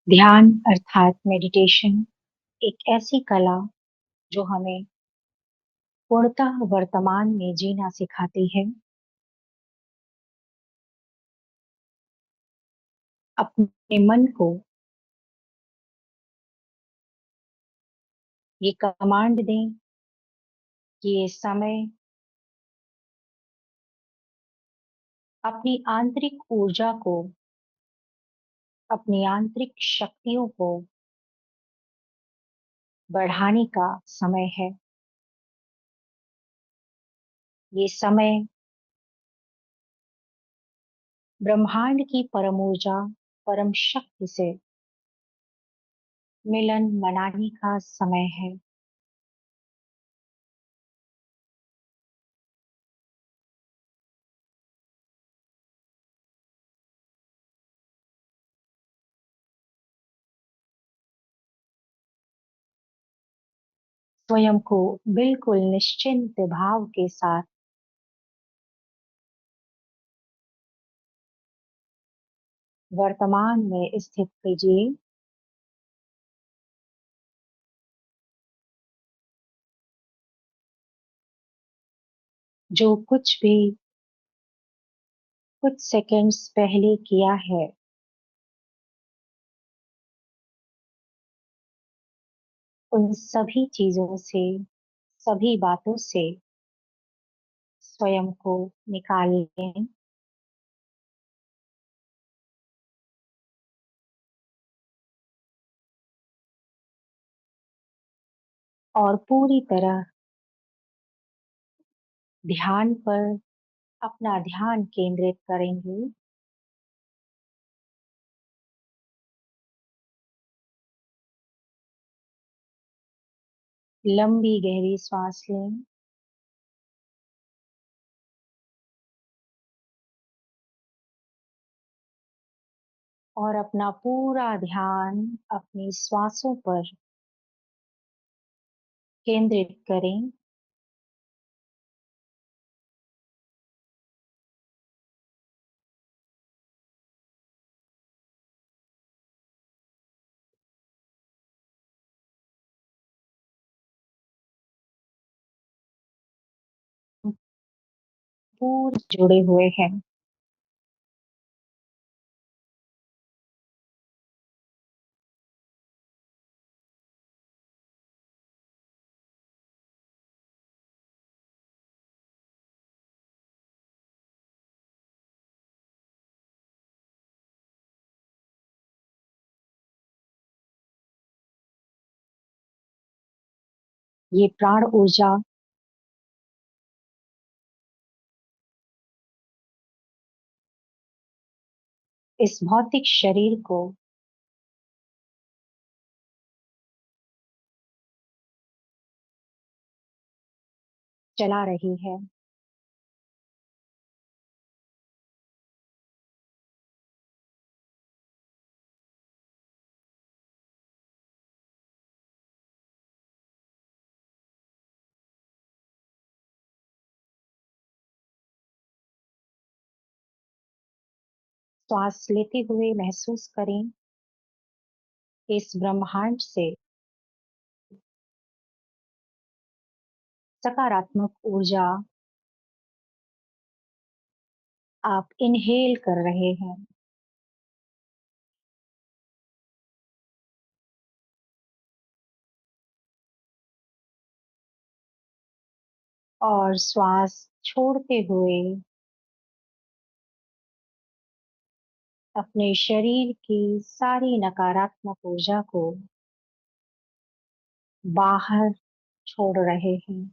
ध्यान अर्थात मेडिटेशन एक ऐसी कला जो हमें पूर्णतः वर्तमान में जीना सिखाती है। अपने मन को ये कमांड दें कि ये समय अपनी आंतरिक ऊर्जा को, अपनी आंतरिक शक्तियों को बढ़ाने का समय है। ये समय ब्रह्मांड की परम ऊर्जा, परम शक्ति से मिलन मनाने का समय है। स्वयं को बिल्कुल निश्चिंत भाव के साथ वर्तमान में स्थित कीजिए। जो कुछ भी कुछ सेकंड्स पहले किया है, उन सभी चीजों से, सभी बातों से स्वयं को निकाल लें और पूरी तरह ध्यान पर अपना ध्यान केंद्रित करेंगे। लंबी गहरी सांस लें और अपना पूरा ध्यान अपनी श्वासों पर केंद्रित करें। पूरे जुड़े हुए हैं। ये प्राण ऊर्जा इस भौतिक शरीर को चला रही है। श्वास लेते हुए महसूस करें कि इस ब्रह्मांड से सकारात्मक ऊर्जा आप इनहेल कर रहे हैं और श्वास छोड़ते हुए अपने शरीर की सारी नकारात्मक ऊर्जा को बाहर छोड़ रहे हैं।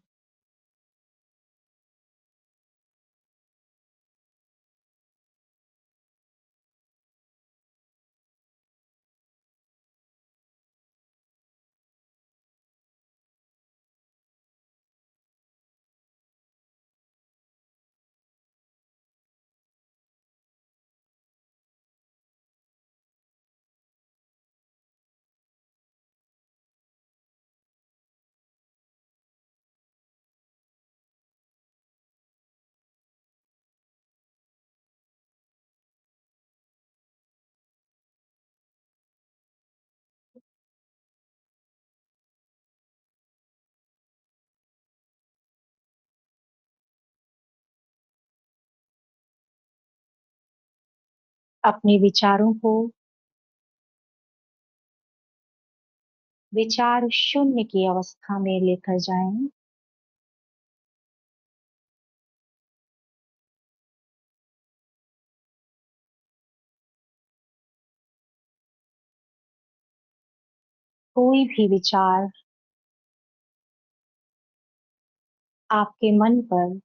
अपने विचारों को विचार शून्य की अवस्था में लेकर जाएं। कोई भी विचार आपके मन पर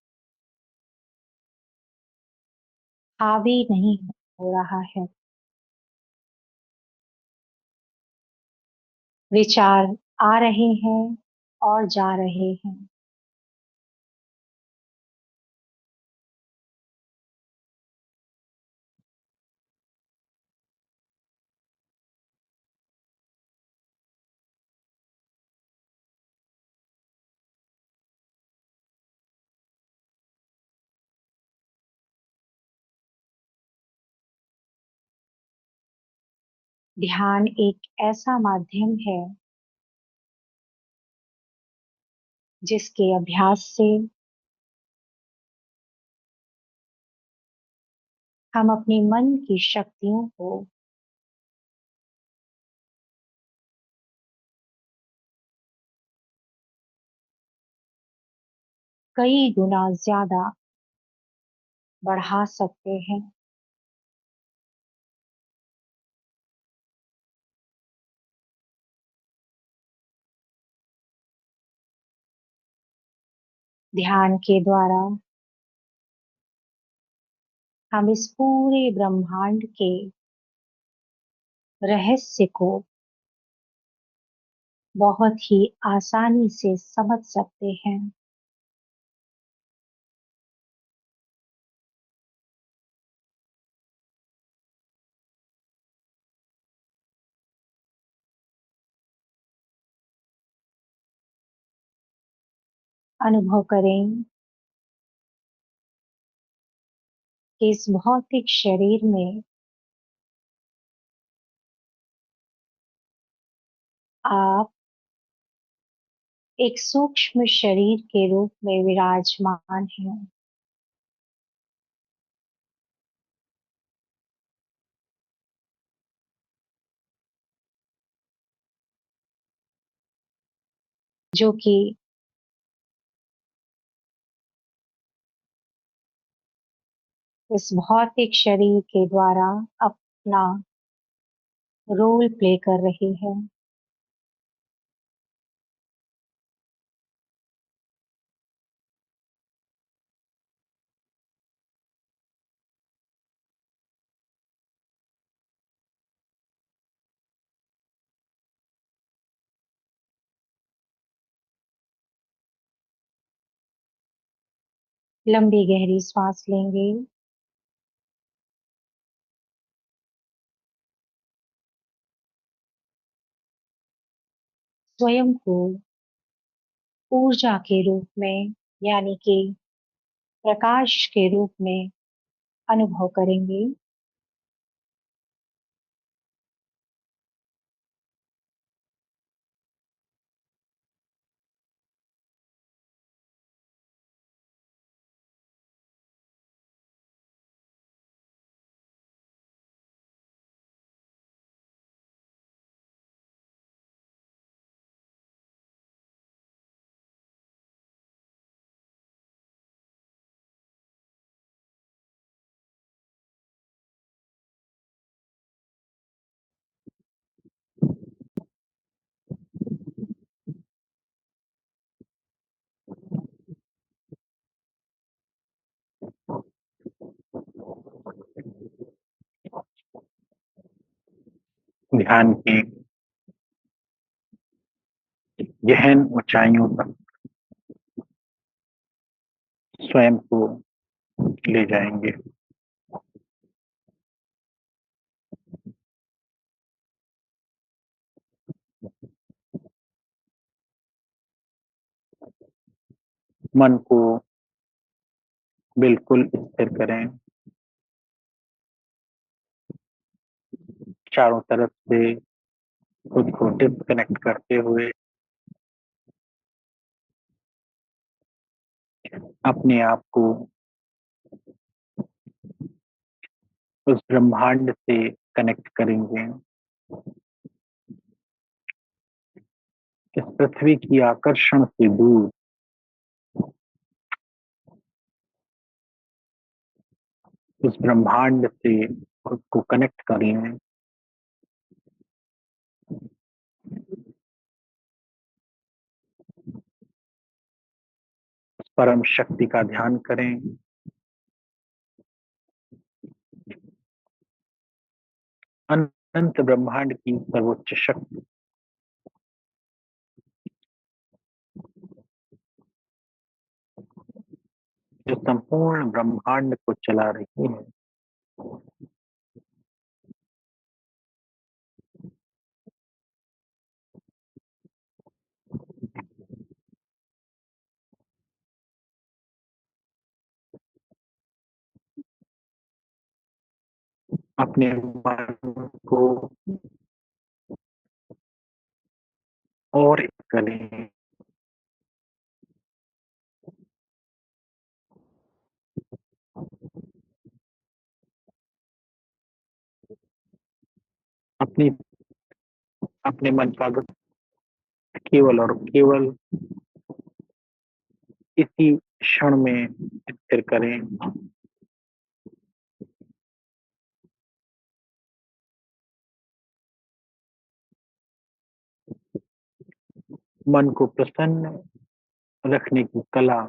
हावी नहीं हो रहा है। विचार आ रहे हैं और जा रहे हैं। ध्यान एक ऐसा माध्यम है जिसके अभ्यास से हम अपने मन की शक्तियों को कई गुना ज्यादा बढ़ा सकते हैं। ध्यान के द्वारा हम इस पूरे ब्रह्मांड के रहस्य को बहुत ही आसानी से समझ सकते हैं। अनुभव करें कि इस भौतिक शरीर में आप एक सूक्ष्म शरीर के रूप में विराजमान हैं, जो कि इस भौतिक शरीर के द्वारा अपना रोल प्ले कर रही है। लंबी गहरी सांस लेंगे। स्वयं को ऊर्जा के रूप में यानी कि प्रकाश के रूप में अनुभव करेंगे। ध्यान की गहन ऊंचाइयों तक स्वयं को ले जाएंगे। मन को बिल्कुल स्थिर करें। चारों तरफ से खुद को डिस्कनेक्ट करते हुए अपने आप को उस ब्रह्मांड से कनेक्ट करेंगे। इस पृथ्वी की आकर्षण से दूर उस ब्रह्मांड से खुद को कनेक्ट कर लें। उस परम शक्ति का ध्यान करें। अनंत ब्रह्मांड की सर्वोच्च शक्ति जो संपूर्ण ब्रह्मांड को चला रही है, अपने मन को और करें। अपनी अपने मन का केवल और केवल इसी क्षण में स्थिर करें। मन को प्रसन्न रखने की कला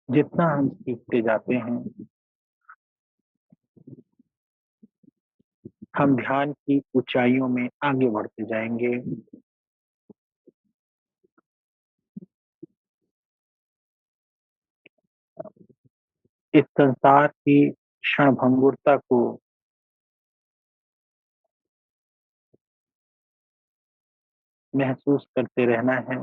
जितना हम सीखते जाते हैं, हम ध्यान की ऊंचाइयों में आगे बढ़ते जाएंगे। इस संसार की क्षणभंगुरता को महसूस करते रहना है।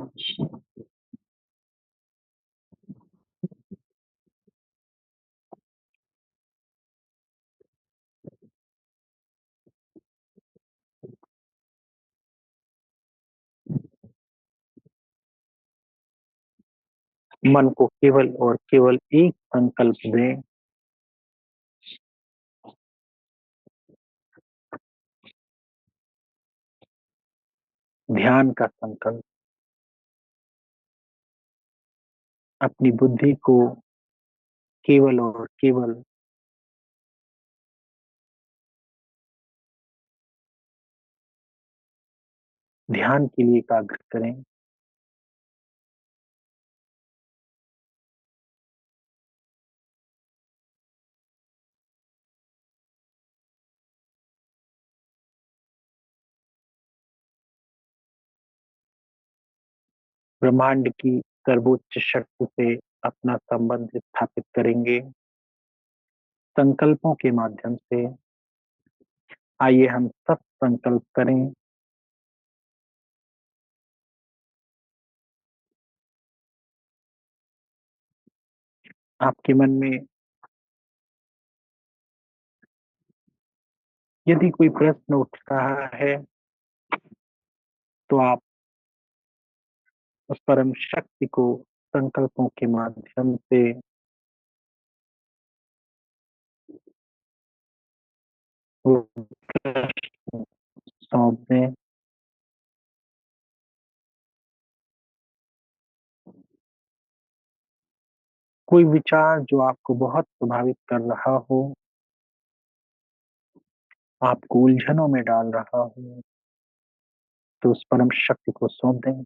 मन को केवल और केवल एक संकल्प दें। ध्यान का संकल्प। अपनी बुद्धि को केवल और केवल ध्यान के लिए एकाग्र करें। ब्रह्मांड की सर्वोच्च शक्ति से अपना संबंध स्थापित करेंगे संकल्पों के माध्यम से। आइए हम सब संकल्प करें। आपके मन में यदि कोई प्रश्न उठ रहा है तो आप उस परम शक्ति को संकल्पों के माध्यम से वो प्रश्न सौंप दें। कोई विचार जो आपको बहुत प्रभावित कर रहा हो, आपको उलझनों में डाल रहा हो, तो उस परम शक्ति को सौंप दें।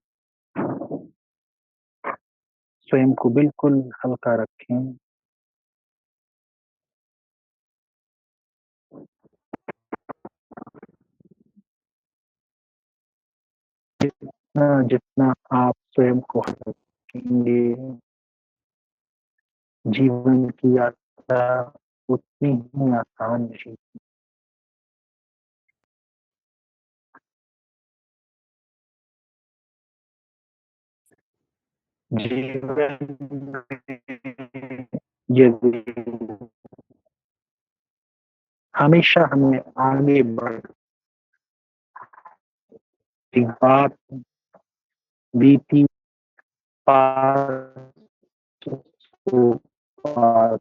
स्वयं को बिल्कुल हल्का रखें। जितना जितना आप स्वयं को हल्का रखेंगे, जीवन की यात्रा उतनी ही आसान रहेगी। जीवन में यदि हमेशा हमें आगे बढ़ती बात बीती पास को पास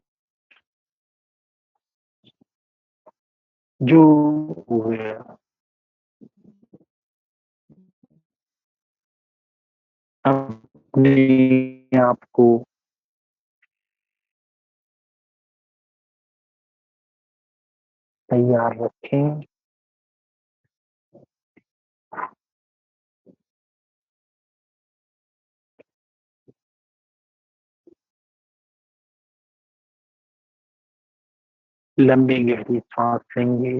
जो हुए अपने आप को तैयार रखें। लंबी गहरी सांस लेंगे।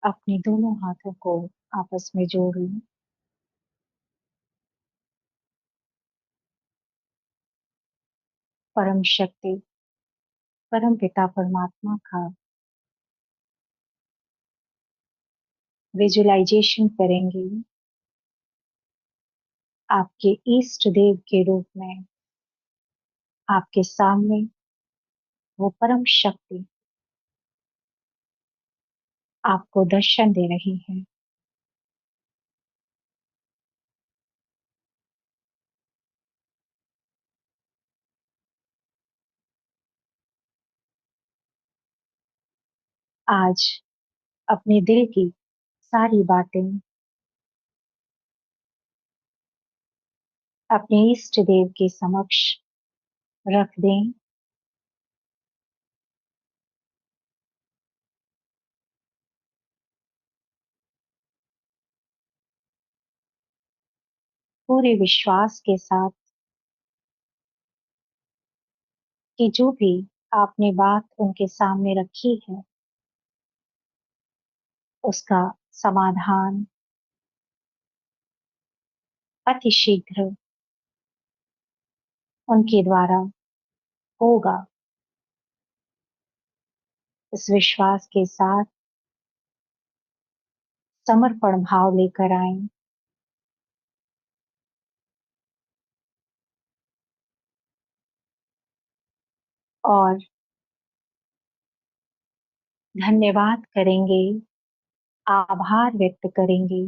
अपने दोनों हाथों को आपस में जोड़ लें। परम शक्ति, परम पिता परमात्मा का विजुअलाइजेशन करेंगे आपके इष्ट देव के रूप में। आपके सामने वो परम शक्ति आपको दर्शन दे रही है। आज अपने दिल की सारी बातें अपने इष्ट देव के समक्ष रख दें। पूरे विश्वास के साथ कि जो भी आपने बात उनके सामने रखी है उसका समाधान अति शीघ्र उनके द्वारा होगा। इस विश्वास के साथ समर्पण भाव लेकर आए और धन्यवाद करेंगे, आभार व्यक्त करेंगे।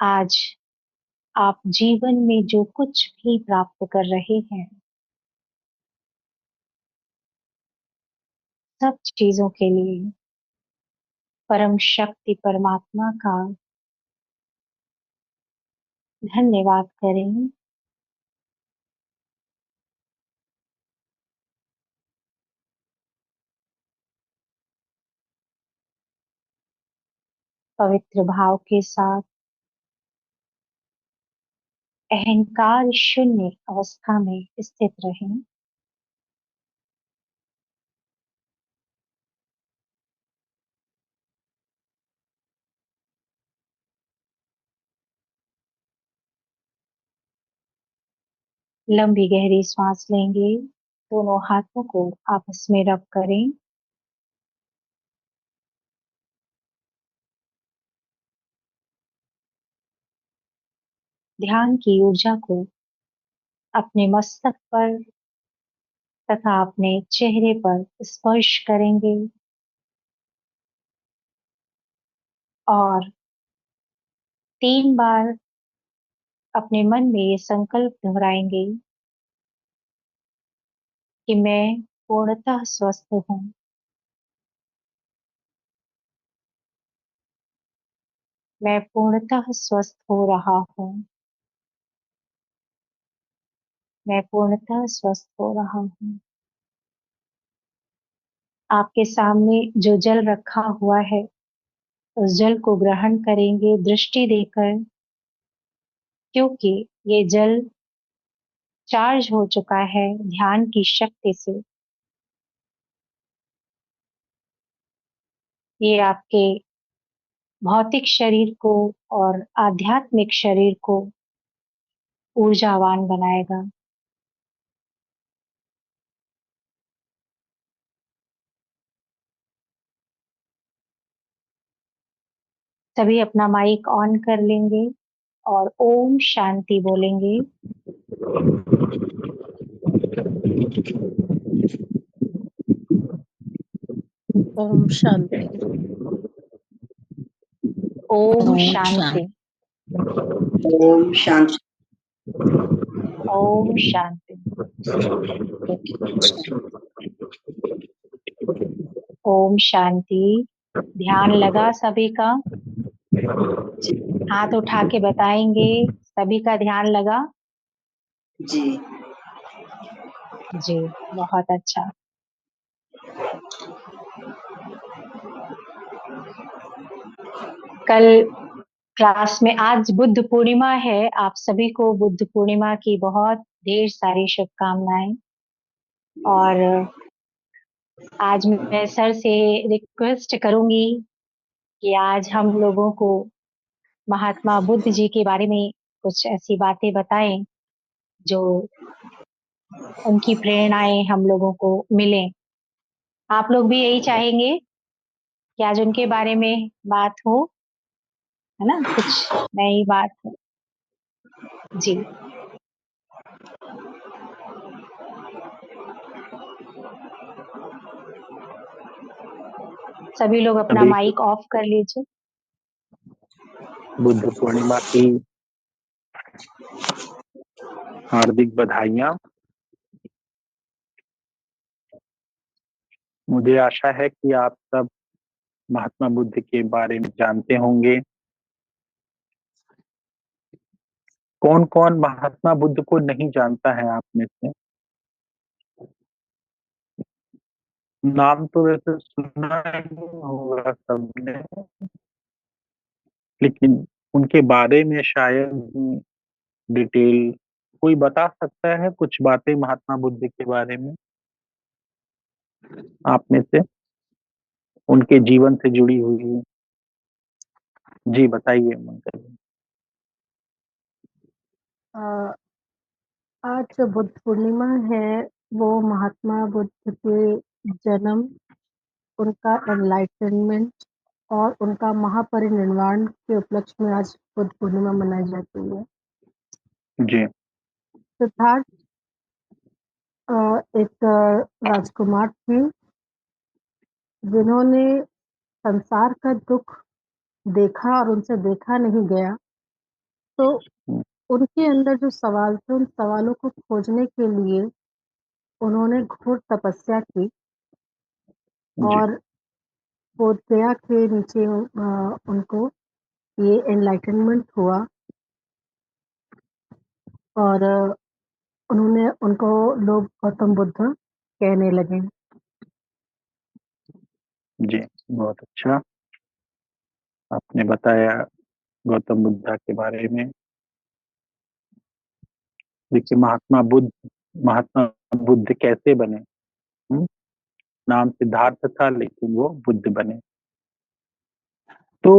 आज आप जीवन में जो कुछ भी प्राप्त कर रहे हैं सब चीजों के लिए परम शक्ति परमात्मा का धन्यवाद करें। पवित्र भाव के साथ अहंकार शून्य अवस्था में स्थित रहें। लंबी गहरी सांस लेंगे। दोनों हाथों को आपस में रब करें। ध्यान की ऊर्जा को अपने मस्तक पर तथा अपने चेहरे पर स्पर्श करेंगे और 3 बार अपने मन में ये संकल्प दोहराएंगे कि मैं पूर्णतः स्वस्थ हूँ। मैं पूर्णतः स्वस्थ हो रहा हूँ। मैं पूर्णतः स्वस्थ हो रहा हूँ। आपके सामने जो जल रखा हुआ है उस जल को ग्रहण करेंगे दृष्टि देकर, क्योंकि ये जल चार्ज हो चुका है ध्यान की शक्ति से। ये आपके भौतिक शरीर को और आध्यात्मिक शरीर को ऊर्जावान बनाएगा। सभी अपना माइक ऑन कर लेंगे और ओम शांति बोलेंगे। ओम शांति। ओम ओम शांति। शांति। ओम शांति। ओम शांति। ओम शांति। ध्यान लगा सभी का? हाथ उठा के बताएंगे, सभी का ध्यान लगा? जी। जी, बहुत अच्छा। कल क्लास में, आज बुद्ध पूर्णिमा है, आप सभी को बुद्ध पूर्णिमा की बहुत ढेर सारी शुभकामनाएं। और आज मैं सर से रिक्वेस्ट करूंगी कि आज हम लोगों को महात्मा बुद्ध जी के बारे में कुछ ऐसी बातें बताएं जो उनकी प्रेरणाएं हम लोगों को मिलें। आप लोग भी यही चाहेंगे कि आज उनके बारे में बात हो, है ना, कुछ नई बात हो। जी, सभी लोग अपना सभी माइक ऑफ कर लीजिए। बुद्ध पूर्णिमा की हार्दिक बधाइयाँ। मुझे आशा है कि आप सब महात्मा बुद्ध के बारे में जानते होंगे। कौन कौन महात्मा बुद्ध को नहीं जानता है आप में से? नाम तो वैसे सुना ही होगा सबने, लेकिन उनके बारे में शायद ही डिटेल कोई बता सकता है कुछ बातें महात्मा बुद्ध के बारे में आप में से, उनके जीवन से जुड़ी हुई? जी बताइए मंगल जी। अ, आज जो बुद्ध पूर्णिमा है वो महात्मा बुद्ध के जन्म, उनका एनलाइटनमेंट और उनका महापरिनिर्वाण के उपलक्ष्य में आज बुद्ध पूर्णिमा मनाई जाती है। जी सिद्धार्थ एक राजकुमार थे जिन्होंने संसार का दुख देखा और उनसे देखा नहीं गया, तो उनके अंदर जो सवाल थे उन सवालों को खोजने के लिए उन्होंने घोर तपस्या की जी और बोधगया के नीचे उनको ये एनलाइटनमेंट हुआ और उन्होंने उनको लोग गौतम बुद्ध कहने लगे। जी बहुत अच्छा आपने बताया गौतम बुद्धा के बारे में। देखिए महात्मा बुद्ध कैसे बने? नाम सिद्धार्थ था लेकिन वो बुद्ध बने। तो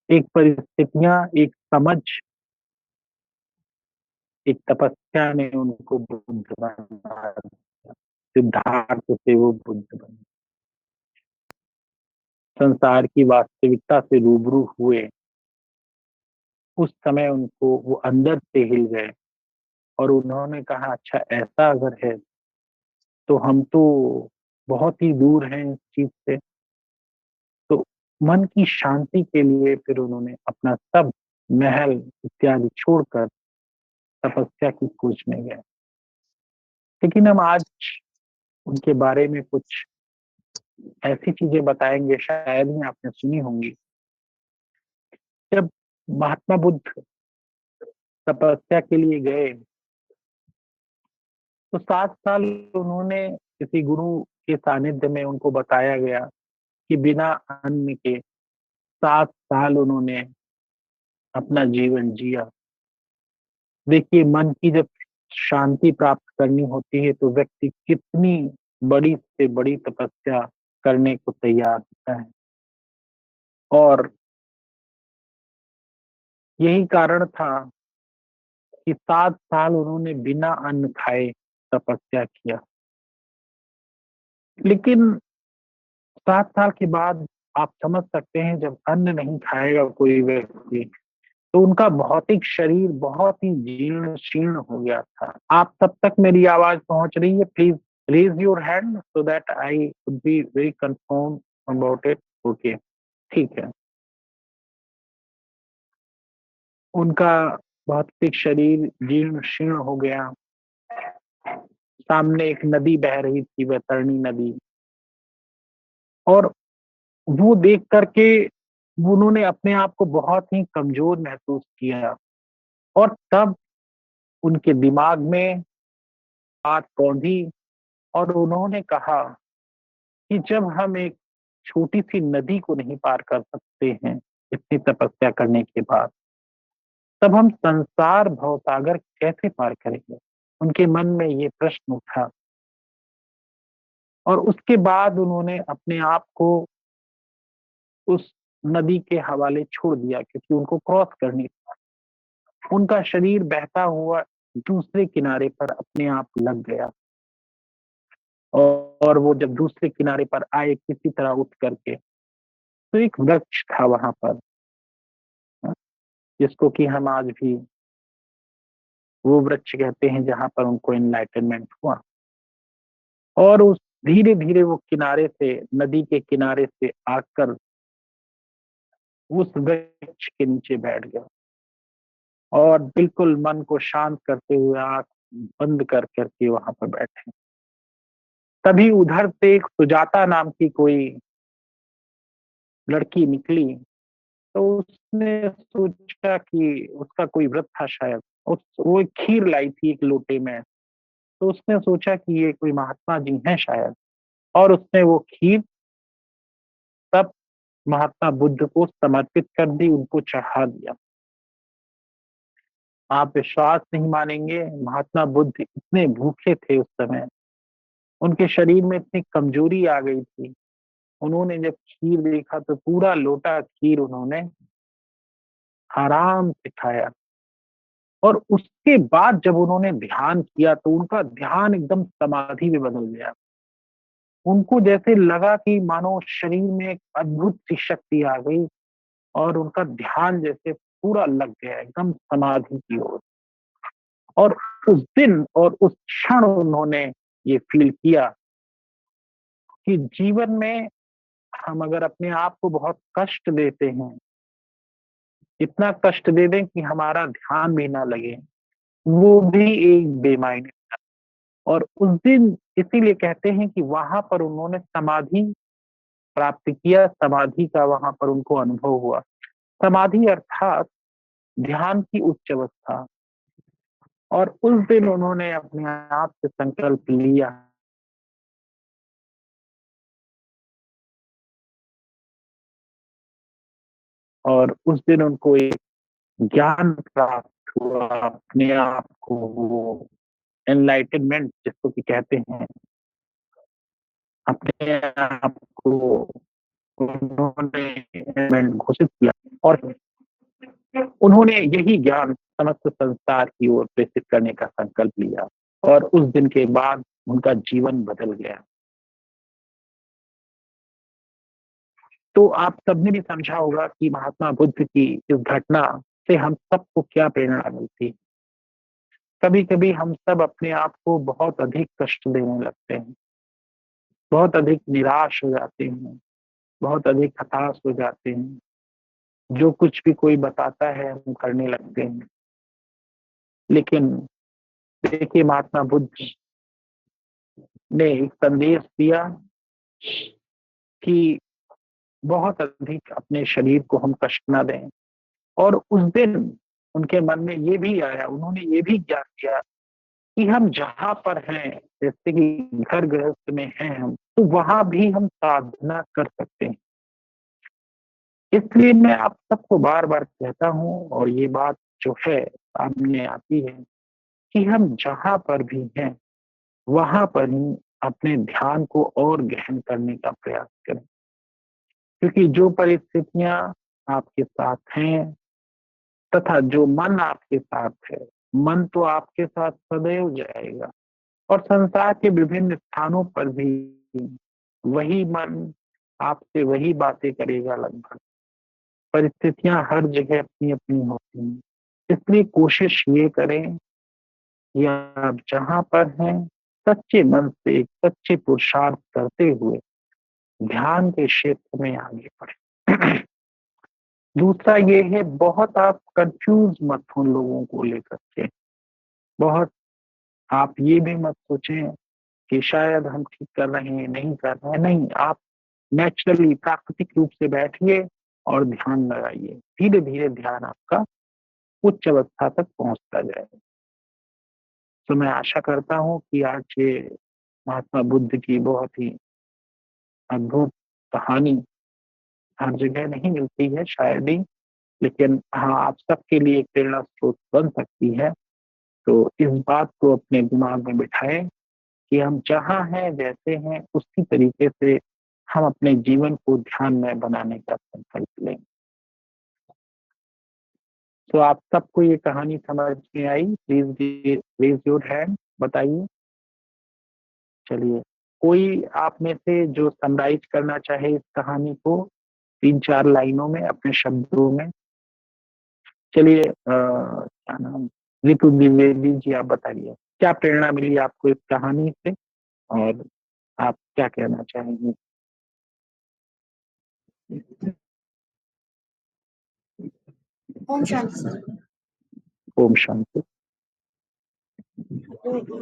एक परिस्थितियां, एक समझ, एक तपस्या ने उनको बुद्ध बना दिया। सिद्धार्थ से वो बुद्ध बने। संसार की वास्तविकता से रूबरू हुए, उस समय उनको वो अंदर से हिल गए और उन्होंने कहा अच्छा ऐसा अगर है तो हम तो बहुत ही दूर हैं इस चीज से। तो मन की शांति के लिए फिर उन्होंने अपना सब महल इत्यादि छोड़कर तपस्या की खोज में गए। लेकिन हम आज उनके बारे में कुछ ऐसी चीजें बताएंगे, शायद ही आपने सुनी होंगी। जब महात्मा बुद्ध तपस्या के लिए गए तो 7 साल उन्होंने किसी गुरु के सानिध्य में उनको बताया गया कि बिना अन्न के 7 साल उन्होंने अपना जीवन जिया। देखिए मन की जब शांति प्राप्त करनी होती है तो व्यक्ति कितनी बड़ी से बड़ी तपस्या करने को तैयार होता है। और यही कारण था कि 7 साल उन्होंने बिना अन्न खाए तपस्या किया। लेकिन 7 साल के बाद आप समझ सकते हैं जब अन्न नहीं खाएगा कोई व्यक्ति तो उनका भौतिक शरीर बहुत ही जीर्ण शीर्ण हो गया था। आप तब तक मेरी आवाज पहुंच रही है? Please raise your hand so that I would be very confirm about it. Okay, ठीक है। उनका भौतिक शरीर जीर्ण शीर्ण हो गया। सामने एक नदी बह रही थी, वैतरणी नदी, और वो देख करके उन्होंने अपने आप को बहुत ही कमजोर महसूस किया। और तब उनके दिमाग में बात पौंधी और उन्होंने कहा कि जब हम एक छोटी सी नदी को नहीं पार कर सकते हैं इतनी तपस्या करने के बाद, तब हम संसार भवसागर कैसे पार करेंगे? उनके मन में ये प्रश्न उठा। और उसके बाद उन्होंने अपने आप को उस नदी के हवाले छोड़ दिया क्योंकि उनको क्रॉस करनी था। उनका शरीर बहता हुआ दूसरे किनारे पर अपने आप लग गया। और वो जब दूसरे किनारे पर आए किसी तरह उठ करके, तो एक वृक्ष था वहां पर, जिसको कि हम आज भी वो वृक्ष कहते हैं जहां पर उनको एनलाइटनमेंट हुआ। और उस धीरे धीरे वो किनारे से, नदी के किनारे से आकर उस वृक्ष के नीचे बैठ गया और बिल्कुल मन को शांत करते हुए आंख बंद कर करके वहां पर बैठे। तभी उधर से एक सुजाता नाम की कोई लड़की निकली। तो उसने सोचा कि उसका कोई व्रत था शायद, वो एक खीर लाई थी एक लोटे में। तो उसने सोचा कि ये कोई महात्मा जी हैं शायद, और उसने वो खीर तब महात्मा बुद्ध को समर्पित कर दी, उनको चढ़ा दिया। आप विश्वास नहीं मानेंगे, महात्मा बुद्ध इतने भूखे थे उस समय, उनके शरीर में इतनी कमजोरी आ गई थी। उन्होंने जब खीर देखा तो पूरा लोटा खीर उन्होंने आराम से खाया। और उसके बाद जब उन्होंने ध्यान किया तो उनका ध्यान एकदम समाधि में बदल गया। उनको जैसे लगा कि मानो शरीर में एक अद्भुत सी शक्ति आ गई और उनका ध्यान जैसे पूरा लग गया एकदम समाधि की ओर। और उस दिन और उस क्षण उन्होंने ये फील किया कि जीवन में हम अगर अपने आप को बहुत कष्ट देते हैं, इतना कष्ट दे दें कि हमारा ध्यान भी ना लगे, वो भी एक बेमायने। और उस दिन इसीलिए कहते हैं कि वहां पर उन्होंने समाधि प्राप्त किया, समाधि का वहां पर उनको अनुभव हुआ। समाधि अर्थात ध्यान की उच्च अवस्था। और उस दिन उन्होंने अपने आप से संकल्प लिया, और उस दिन उनको एक ज्ञान प्राप्त हुआ, अपने आप को वो एनलाइटनमेंट जिसको कि कहते हैं, अपने आप को उन्होंने enlightenment घोषित किया। और उन्होंने यही ज्ञान समस्त संसार की ओर प्रेषित करने का संकल्प लिया। और उस दिन के बाद उनका जीवन बदल गया। तो आप सबने भी समझा होगा कि महात्मा बुद्ध की इस घटना से हम सबको क्या प्रेरणा मिलती। कभी कभी हम सब अपने आप को बहुत अधिक कष्ट देने लगते हैं, बहुत अधिक निराश हो जाते हैं, बहुत अधिक हताश हो जाते हैं। जो कुछ भी कोई बताता है हम करने लगते हैं। लेकिन देखिए, महात्मा बुद्ध ने एक संदेश दिया कि बहुत अधिक अपने शरीर को हम कष्ट ना दें। और उस दिन उनके मन में ये भी आया, उन्होंने ये भी ज्ञान किया कि हम जहां पर हैं, जैसे कि घर गृहस्थ में हैं हम, तो वहां भी हम साधना कर सकते हैं। इसलिए मैं आप सबको बार बार कहता हूँ, और ये बात जो है सामने आती है, कि हम जहां पर भी हैं वहां पर ही अपने ध्यान को और गहन करने का प्रयास करें। क्योंकि जो परिस्थितियां आपके साथ हैं तथा जो मन आपके साथ है, मन तो आपके साथ सदैव जाएगा। और संसार के विभिन्न स्थानों पर भी वही मन आपसे वही बातें करेगा लगभग। परिस्थितियां हर जगह अपनी अपनी होती हैं, इसलिए कोशिश ये करें कि आप जहां पर हैं सच्चे मन से सच्चे पुरुषार्थ करते हुए ध्यान के क्षेत्र में आगे बढ़े। दूसरा ये है, बहुत आप कंफ्यूज मत हो लोगों को लेकर के। बहुत आप ये भी मत सोचें कि शायद हम ठीक कर रहे हैं, नहीं कर रहे हैं। नहीं, आप नेचुरली प्राकृतिक रूप से बैठिए और ध्यान लगाइए। धीरे धीरे ध्यान आपका उच्च अवस्था तक पहुंचता जाएगा। तो मैं आशा करता हूँ कि आज ये महात्मा बुद्ध की बहुत ही अद्भुत कहानी हर जगह नहीं मिलती है शायद ही, लेकिन हाँ, आप सबके लिए एक प्रेरणा स्रोत बन सकती है। तो इस बात को अपने दिमाग में बिठाएं कि हम जहाँ हैं, जैसे हैं, उसी तरीके से हम अपने जीवन को ध्यान में बनाने का संकल्प लें। तो आप सबको ये कहानी समझ में आई? प्लीज रेज योर हैंड, बताइए। चलिए, कोई आप में से जो समराइज करना चाहे इस कहानी को 3-4 लाइनों में, अपने शब्दों में। चलिए, क्या नाम, रितु द्विवेदी जी, आप बताइए क्या प्रेरणा मिली आपको इस कहानी से और आप क्या कहना चाहेंगे? ओम शांति सर। ओम शांति। तो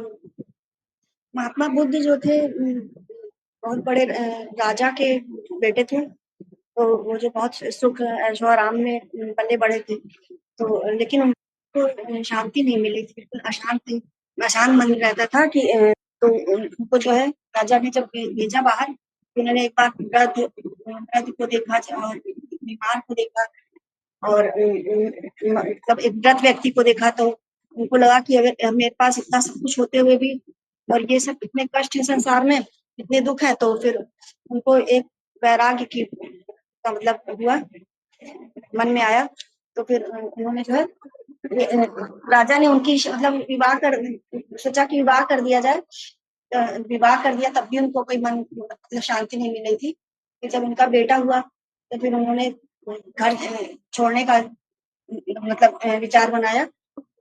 महात्मा बुद्ध जो थे बहुत बड़े राजा के बेटे थे। तो वो जो बहुत सुख ऐशो आराम में पले बड़े थे। तो लेकिन उनको शांति नहीं मिली थी, बिल्कुल अशांत थे, अशांत मन रहता था कि तो उनको जो है राजा ने जब भेजा बाहर, तो उन्होंने एक बार वृद्ध वृद्ध को देखा और बीमार को देखा और मतलब एक वृद्ध व्यक्ति को देखा। तो उनको लगा कि अगर मेरे पास इतना सब कुछ होते हुए भी और ये सब इतने कष्ट है संसार में, इतने दुख है, तो फिर उनको एक वैराग्य की का मतलब हुआ, मन में आया। तो फिर उन्होंने जो है राजा ने उनकी मतलब विवाह कर सोचा कि विवाह कर दिया जाए। विवाह कर दिया, तब भी उनको कोई मन मतलब शांति नहीं मिली थी। फिर जब उनका बेटा हुआ तो फिर उन्होंने घर छोड़ने का मतलब विचार बनाया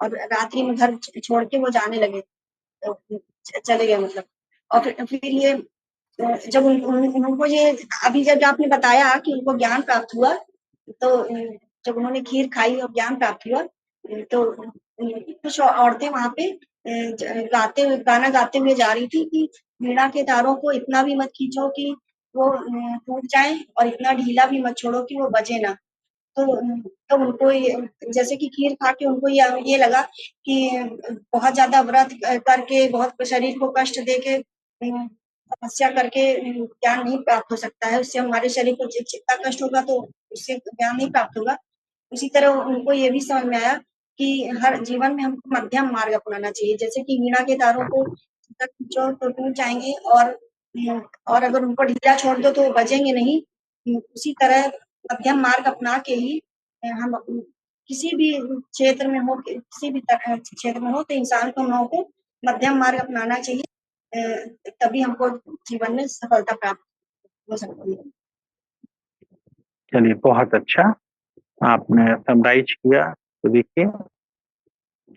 और रात्रि में घर छोड़ के वो जाने लगे, तो चले गए मतलब। और फिर ये जब उनको ये अभी जब आपने बताया कि उनको ज्ञान प्राप्त हुआ, तो जब उन्होंने खीर खाई और ज्ञान प्राप्त हुआ, तो कुछ औरतें वहां पे गाते हुए गाना गाते हुए जा रही थी कि वीणा के तारों को इतना भी मत खींचो कि वो टूट जाए और इतना ढीला भी मत छोड़ो कि वो बजे ना। तो तो उनको जैसे कि खीर खा के उनको ये लगा कि बहुत ज्यादा व्रत करके बहुत शरीर को कष्ट दे के तपस्या करके ज्ञान नहीं प्राप्त हो सकता है। उससे हमारे शरीर को जितना कष्ट होगा तो उससे ज्ञान नहीं प्राप्त होगा। उसी तरह उनको ये भी समझ में आया कि हर जीवन में हमको मध्यम मार्ग अपनाना चाहिए। जैसे कि वीणा के तारों को खींचो तो टूट जाएंगे और अगर उनको ढीला छोड़ दो तो वो बजेंगे नहीं। उसी तरह मध्यम मार्ग अपना के ही हम किसी भी क्षेत्र में हो, किसी भी क्षेत्र में हो, तो इंसान को हम को मध्यम मार्ग अपनाना चाहिए। तभी हमको जीवन में सफलता प्राप्त हो सकती है। चलिए, बहुत अच्छा आपने समराइज किया। तो देखिए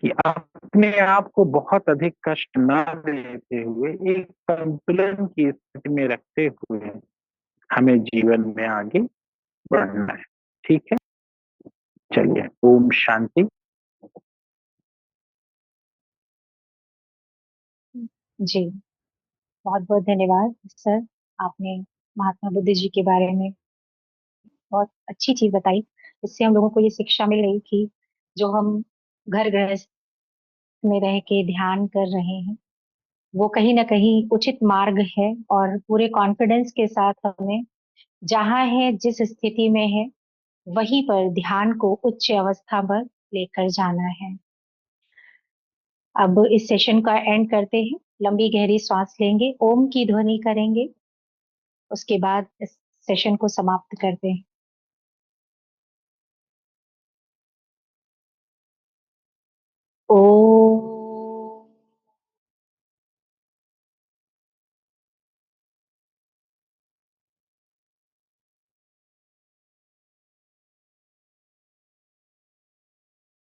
कि अपने आप को बहुत अधिक कष्ट ना देते हुए एक संतुलन की स्थिति में रखते हुए हमें जीवन में आगे बढ़ना है। ठीक है, चलिए, ओम शांति। जी, बहुत बहुत धन्यवाद सर। आपने महात्मा बुद्ध जी के बारे में बहुत अच्छी चीज बताई। इससे हम लोगों को ये शिक्षा मिल रही कि जो हम घर गृहस्थ में रह के ध्यान कर रहे हैं, वो कहीं ना कहीं उचित मार्ग है। और पूरे कॉन्फिडेंस के साथ हमें जहाँ है, जिस स्थिति में है, वहीं पर ध्यान को उच्च अवस्था पर लेकर जाना है। अब इस सेशन का एंड करते हैं। लंबी गहरी सांस लेंगे, ओम की ध्वनि करेंगे, उसके बाद इस सेशन को समाप्त करते हैं।